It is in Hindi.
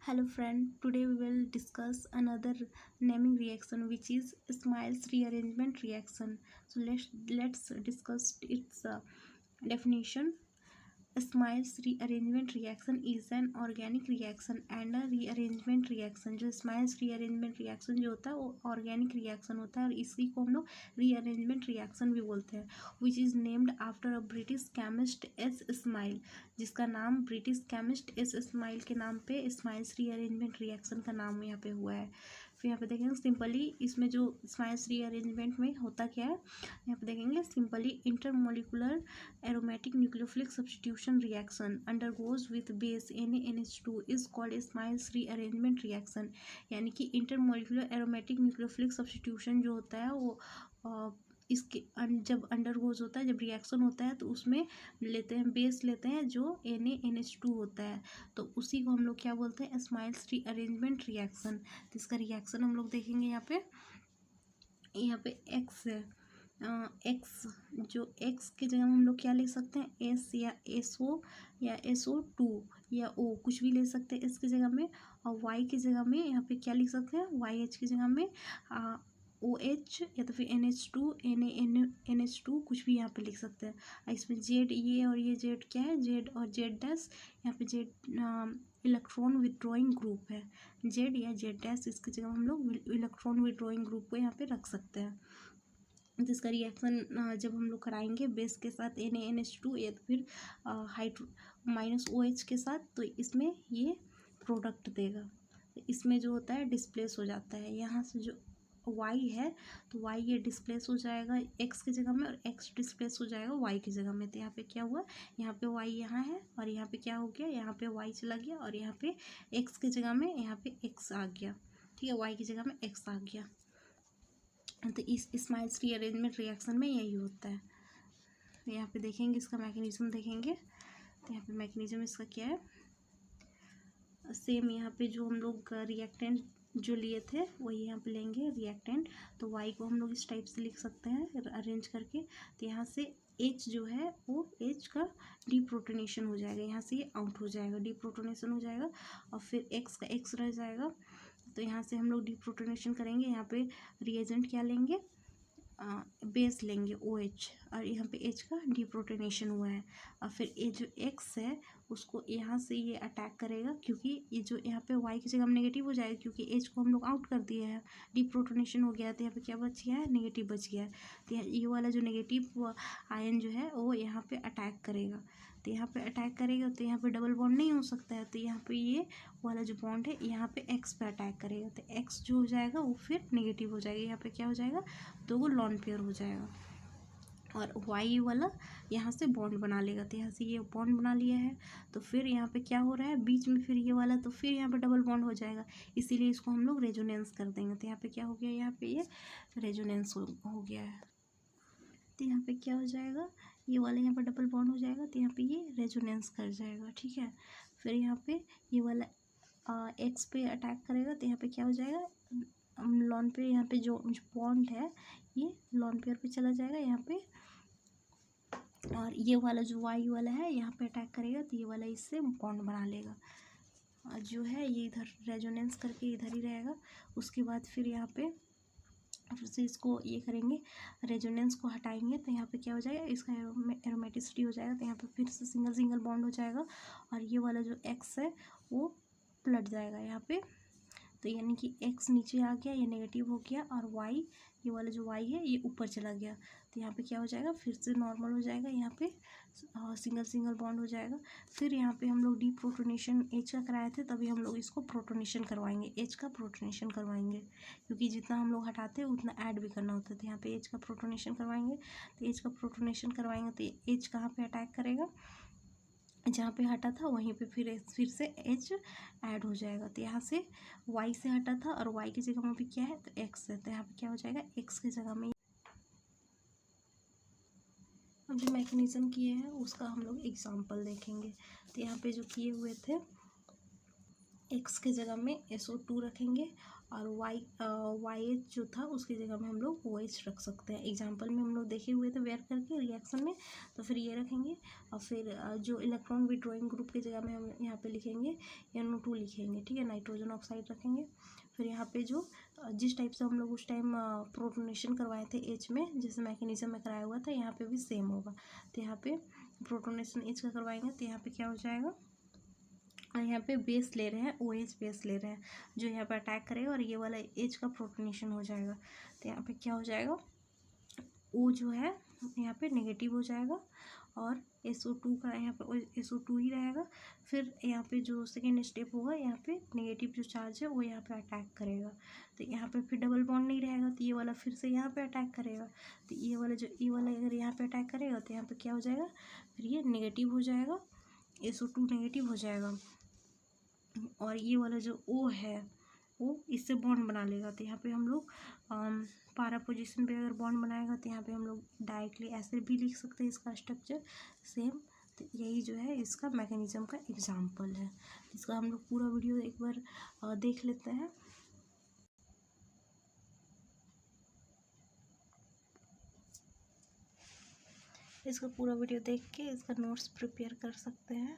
Hello friend, today we will discuss another naming reaction which is Smiles's rearrangement reaction. So let's discuss its definition. Smiles's rearrangement reaction is an organic reaction and a rearrangement reaction. जो Smiles's rearrangement reaction जो होता है वो organic reaction होता है और इसी को हम लोग rearrangement reaction भी बोलते हैं, which is named after a British chemist S. Smile, जिसका नाम ब्रिटिश केमिस्ट एस स्माइल के नाम पे स्माइल्स रीअरेंजमेंट रिएक्शन का नाम यहाँ पे हुआ है। फिर यहाँ पे देखेंगे सिंपली इसमें जो स्माइल्स रीअरेंजमेंट में होता क्या है, यहाँ पे देखेंगे simply intermolecular aromatic nucleophilic substitution reaction undergoes with base NaNH2 is called smiles rearrangement reaction. यानी कि इंटरमोलिकुलर एरोमेटिक न्यूक्लियोफिलिक सब्स्टिट्यूशन जो होता है वो इसके जब अंडरगोज होता है, जब रिएक्शन होता है तो उसमें लेते हैं बेस लेते हैं जो NaNH2 होता है, तो उसी को हम लोग क्या बोलते हैं, स्माइल्स रीअरेंजमेंट रिएक्शन। तो इसका रिएक्शन हम लोग देखेंगे यहाँ पे एक्स है, एक्स जो एक्स की जगह में हम लोग क्या ले सकते हैं, एस या SO या SO2 या O कुछ भी ले सकते हैं इसकी जगह में। और वाई की जगह में यहाँ पे क्या लिख सकते हैं, YH की जगह में OH या तो फिर NH2 NaNH2 कुछ भी यहाँ पे लिख सकते हैं। और इसमें जेड ये और ये जेड क्या है, जेड और जेड डैश, यहाँ पे जेड इलेक्ट्रॉन विड्रॉइंग ग्रुप है, जेड या जेड डैश इसकी जगह हम लोग इलेक्ट्रॉन विड्रॉइंग ग्रुप को यहाँ पे रख सकते हैं। जिसका रिएक्शन जब हम लोग कराएंगे बेस के साथ NaNH2 या तो फिर हाइड्रो -OH के साथ, तो इसमें ये प्रोडक्ट देगा। इसमें जो होता है डिस्प्लेस हो जाता है, यहाँ से जो y है तो y ये डिस्प्लेस हो जाएगा x की जगह में और x डिस्प्लेस हो जाएगा y की जगह में। तो यहाँ पे क्या हुआ, यहाँ पे y यहाँ है और यहाँ पे क्या हो गया, यहाँ पे y चला गया और यहाँ पे x की जगह में यहाँ पे x आ गया, ठीक है, y की जगह में x आ गया। तो इस स्माइल्स रीअरेंजमेंट रिएक्शन में यही होता है। यहाँ पे देखेंगे इसका मैकेनिज्म देखेंगे, तो यहाँ पे मैकेनिज्म इसका क्या है, सेम यहाँ पे जो हम लोग रिएक्टेंट जो लिए थे वही यहाँ पे लेंगे रिएक्टेंट। तो y को हम लोग इस टाइप से लिख सकते हैं अरेंज करके। तो यहाँ से H जो है वो H का डीप्रोटोनेशन हो जाएगा, यहाँ से ये आउट हो जाएगा, डीप्रोटोनेशन हो जाएगा और फिर X का X रह जाएगा। तो यहाँ से हम लोग डीप्रोटोनेशन करेंगे, यहाँ पे रिएजेंट क्या लेंगे, बेस लेंगे OH और यहाँ पे H का डीप्रोटोनेशन हुआ है। और फिर ये जो X है उसको यहाँ से ये अटैक करेगा, क्योंकि ये जो यहाँ पे Y की जगह हम नेगेटिव हो जाएगा, क्योंकि H को हम लोग आउट कर दिए हैं, डीप्रोटोनेशन हो गया है। तो यहाँ पे क्या बच गया है, नेगेटिव बच गया है। तो ये वाला जो नेगेटिव आयन जो है वो यहाँ पे अटैक करेगा। तो यहाँ पे अटैक करेगा तो यहाँ पे डबल बॉन्ड नहीं हो सकता है, तो यहाँ पे ये वाला जो बॉन्ड है यहाँ पे X पे अटैक करेगा। तो X जो हो जाएगा वो फिर नेगेटिव हो जाएगा, यहाँ पे क्या हो जाएगा, तो वो लॉन पेयर हो जाएगा और Y वाला यहाँ से बॉन्ड बना लेगा। तो यहाँ से ये बॉन्ड बना लिया है, तो फिर यहाँ पे क्या हो रहा है बीच में, फिर ये वाला तो फिर यहाँ पे डबल बॉन्ड हो जाएगा, इसीलिए इसको हम लोग रेजोनेंस कर देंगे। तो यहाँ पे क्या हो गया, यहाँ पे ये रेजोनेंस हो गया है। तो यहाँ पे क्या हो जाएगा, ये वाला यहाँ पर डबल बॉन्ड हो जाएगा, तो यहाँ पे ये रेजोनेंस कर जाएगा, ठीक है। फिर यहाँ पे ये वाला X पे अटैक करेगा, तो यहाँ पे क्या हो जाएगा, लॉन पे यहाँ पे जो बॉन्ड है ये लॉन पेयर पे चला जाएगा यहाँ पे, और ये वाला जो Y वाला है यहाँ पे अटैक करेगा, तो ये वाला इससे बॉन्ड बना लेगा और जो है ये इधर रेजोनेंस करके इधर ही रहेगा। उसके बाद फिर यहाँ पे फिर से इसको ये करेंगे, रेजोनेंस को हटाएंगे, तो यहाँ पे क्या हो जाएगा, इसका एरोमेटिसिटी हो जाएगा। तो यहाँ पे फिर से सिंगल सिंगल बॉन्ड हो जाएगा और ये वाला जो X है वो पलट जाएगा यहाँ पे। तो यानी कि X नीचे आ गया, ये नेगेटिव हो गया और Y ये वाला जो Y है ये ऊपर चला गया। तो यहाँ पे क्या हो जाएगा, फिर से नॉर्मल हो जाएगा, यहाँ पे सिंगल सिंगल बॉन्ड हो जाएगा। फिर यहाँ पे हम लोग डीप्रोटोनेशन H का कराए थे, तभी हम लोग इसको प्रोटोनेशन करवाएंगे, H का प्रोटोनेशन करवाएंगे, क्योंकि जितना हम लोग हटाते हैं उतना ऐड भी करना होता है। तो यहाँ पे H का प्रोटोनेशन करवाएंगे। तो H का प्रोटोनेशन करवाएंगे तो H कहाँ पे अटैक करेगा, जहाँ पे हटा था वहीं पे फिर से H ऐड हो जाएगा। तो यहाँ से Y से हटा था और Y की जगह में भी क्या है, तो X है। तो यहाँ पे क्या हो जाएगा, X की जगह में अब जो मैकेनिज्म किए हैं उसका हम लोग एग्जांपल देखेंगे। तो यहाँ पे जो किए हुए थे एक्स के जगह में SO2 रखेंगे और YH जो था उसकी जगह में हम लोग OH रख सकते हैं। एग्जाम्पल में हम लोग देखे हुए थे वेयर करके रिएक्शन में, तो फिर ये रखेंगे। और फिर जो इलेक्ट्रॉन विड्रॉइंग ग्रुप की जगह में हम यहाँ पे लिखेंगे NO2 लिखेंगे, ठीक है, नाइट्रोजन ऑक्साइड रखेंगे। फिर यहाँ पे जो जिस टाइप से हम लोग उस टाइम प्रोटोनेशन करवाए थे H में, जैसे मैकेनिज्म में कराया हुआ था, यहाँ पे भी सेम होगा। तो यहाँ पे प्रोटोनेशन H का करवाएंगे तो यहाँ पे क्या हो जाएगा, और यहाँ पे बेस ले रहे हैं, OH बेस ले रहे हैं जो यहाँ पे अटैक करेगा, और ये वाला H का प्रोटोनेशन हो जाएगा। तो यहाँ पे क्या हो जाएगा, O जो है यहाँ पे नेगेटिव हो जाएगा और SO2 का यहाँ पे SO2 ही रहेगा। फिर यहाँ पे जो सेकेंड स्टेप होगा, यहाँ पे नेगेटिव जो चार्ज है वो यहाँ पे अटैक करेगा। तो यहाँ पे फिर डबल बॉन्ड नहीं रहेगा, तो ये वाला फिर से यहाँ पे अटैक करेगा। तो ये वाला अगर यहाँ पे अटैक करेगा तो यहाँ पे क्या हो जाएगा, फिर ये नेगेटिव हो जाएगा, SO2 नेगेटिव हो जाएगा। और ये वाला जो O है वो इससे बॉन्ड बना लेगा। तो यहाँ पे हम लोग पारा पोजीशन पे अगर बॉन्ड बनाएगा तो यहाँ पे हम लोग डायरेक्टली ऐसे भी लिख सकते हैं इसका स्ट्रक्चर सेम। तो यही जो है इसका मैकेनिज्म का एग्जाम्पल है। इसका हम लोग पूरा वीडियो एक बार देख लेते हैं। इसका पूरा वीडियो देख के इसका नोट्स प्रिपेयर कर सकते हैं।